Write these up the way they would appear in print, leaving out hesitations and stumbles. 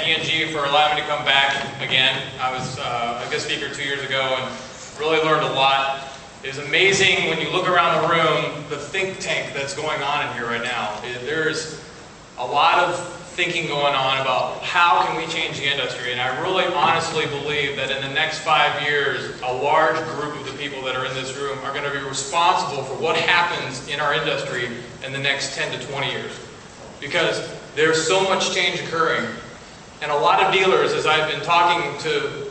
ENG for allowing me to come back again. I was a guest speaker 2 years ago and really learned a lot. It's amazing when you look around the room, the think tank that's going on in here right now. There's a lot of thinking going on about how can we change the industry, and I really honestly believe that in the next 5 years, a large group of the people that are in this room are going to be responsible for what happens in our industry in the next 10 to 20 years. Because there's so much change occurring, and a lot of dealers, as I've been talking to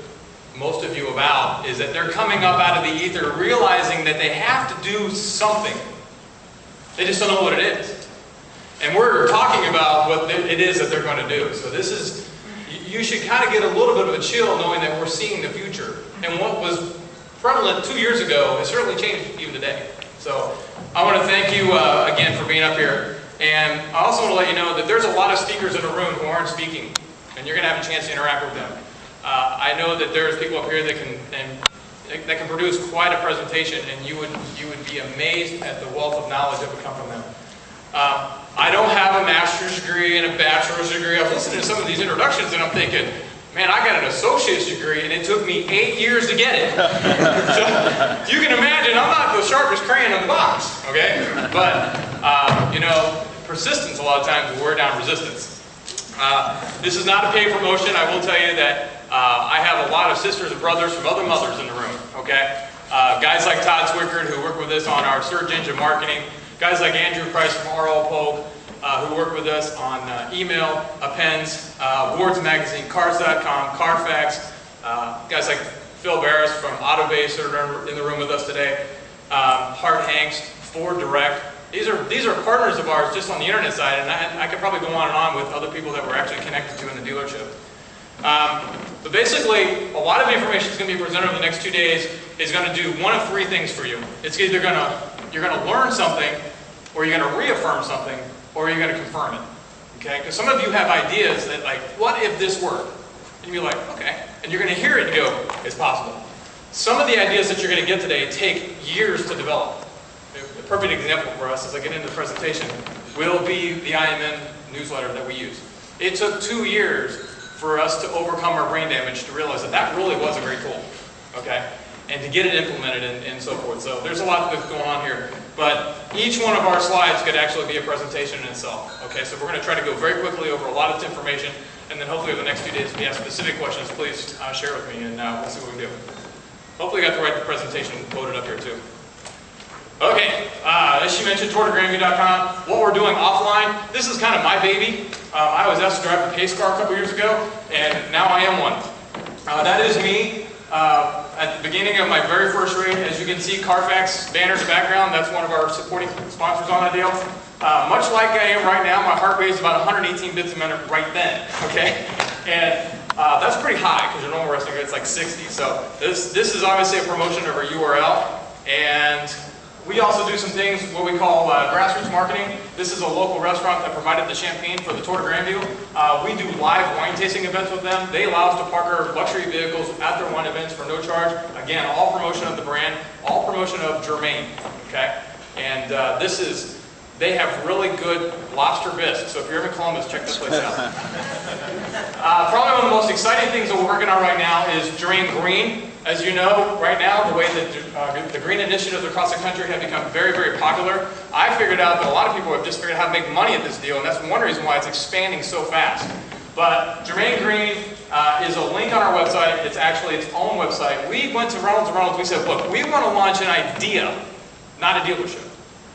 most of you about, is that they're coming up out of the ether realizing that they have to do something. They just don't know what it is. And we're talking about what it is that they're going to do. So this is, you should kind of get a little bit of a chill knowing that we're seeing the future. And what was prevalent 2 years ago has certainly changed even today. So I want to thank you again for being up here. And I also want to let you know that there's a lot of speakers in the room who aren't speaking. And you're going to have a chance to interact with them. I know that there's people up here that can produce quite a presentation, and you would be amazed at the wealth of knowledge that would come from them. I don't have a master's degree and a bachelor's degree. I was listening to some of these introductions and I'm thinking, man, I got an associate's degree and it took me 8 years to get it. So you can imagine I'm not the sharpest crayon in the box, okay? But, you know, persistence a lot of times will wear down resistance. This is not a paid promotion. I will tell you that I have a lot of sisters and brothers from other mothers in the room, okay? Guys like Todd Swickard, who work with us on our search engine marketing. Guys like Andrew Price from RL Polk, who work with us on email, appends, Ward's Magazine, Cars.com, Carfax. Guys like Phil Barris from Autobase that are in the room with us today. Hart Hanks, Ford Direct. These are partners of ours just on the internet side, and I could probably go on and on with other people that we're actually connected to in the dealership. But basically, a lot of the information that's going to be presented over the next 2 days is going to do one of three things for you. It's either you're going to learn something, or you're going to reaffirm something, or you're going to confirm it. Okay? Because some of you have ideas that, like, what if this worked? And you're like, okay. And you're going to hear it and go, it's possible. Some of the ideas that you're going to get today take years to develop. The perfect example for us, as I get into the presentation, will be the IMN newsletter that we use. It took 2 years for us to overcome our brain damage to realize that that really was a great tool. Okay? And to get it implemented and so forth. So there's a lot that's going on here. But each one of our slides could actually be a presentation in itself. Okay, so we're going to try to go very quickly over a lot of information, and then hopefully over the next 2 days, if you have specific questions, please share with me, and we'll see what we can do. Hopefully I got the right presentation loaded up here too. Okay, as she mentioned, tourdegrandview.com. What we're doing offline, this is kind of my baby. I was asked to drive a pace car a couple years ago, and now I am one. That is me. At the beginning of my very first race, as you can see, Carfax banners in the background. That's one of our supporting sponsors on that deal. Much like I am right now, my heart rate is about 118 beats a minute right then. Okay, and that's pretty high because your normal resting rate is like 60. So this is obviously a promotion of our URL, and we also do some things what we call grassroots marketing. This is a local restaurant that provided the champagne for the Tour de Grandview. We do live wine tasting events with them. They allow us to park our luxury vehicles at their wine events for no charge. Again, all promotion of the brand, all promotion of Germain. Okay, and they have really good lobster bisque. So if you're in Columbus, check this place out. Probably one of the most exciting things that we're working on right now is Germain Green. As you know, right now, the way that the green initiatives across the country have become very, very popular, I figured out that a lot of people have just figured out how to make money at this deal, and that's one reason why it's expanding so fast. But Germain Green is a link on our website. It's actually its own website. We went to Reynolds & Reynolds. We said, look, we want to launch an idea, not a dealership.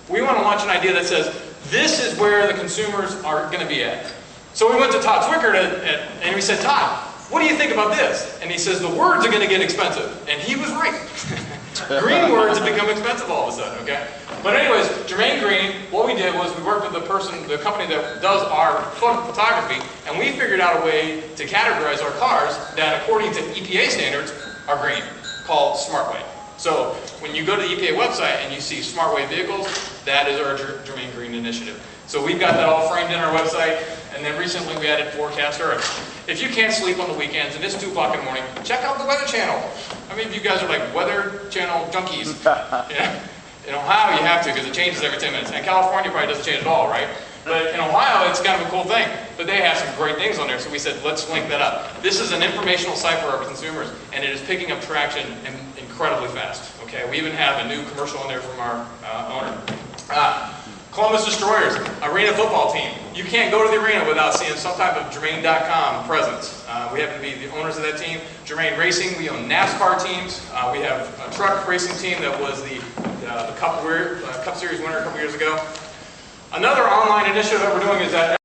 We want to launch an idea that says, this is where the consumers are going to be at. So we went to Todd Swickard and we said, Todd, what do you think about this? And he says, the words are going to get expensive. And he was right. Green words have become expensive all of a sudden, okay? But anyways, Germain Green, what we did was we worked with the company that does our photography, and we figured out a way to categorize our cars that, according to EPA standards, are green, called SmartWay. So when you go to the EPA website and you see SmartWay vehicles, that is our Germain Green initiative. So we've got that all framed in our website, and then recently we added Forecast Earth. If you can't sleep on the weekends and it's 2 o'clock in the morning, check out the Weather Channel. I mean, you guys are like Weather Channel junkies. Yeah. In Ohio, you have to because it changes every 10 minutes. And California probably doesn't change at all, right? But in Ohio, it's kind of a cool thing. But they have some great things on there, so we said, let's link that up. This is an informational site for our consumers, and it is picking up traction incredibly fast. Okay, we even have a new commercial in there from our owner. Columbus Destroyers, arena football team. You can't go to the arena without seeing some type of Germain.com presence. We happen to be the owners of that team. Germain Racing, we own NASCAR teams. We have a truck racing team that was the Cup Series winner a couple years ago. Another online initiative that we're doing is that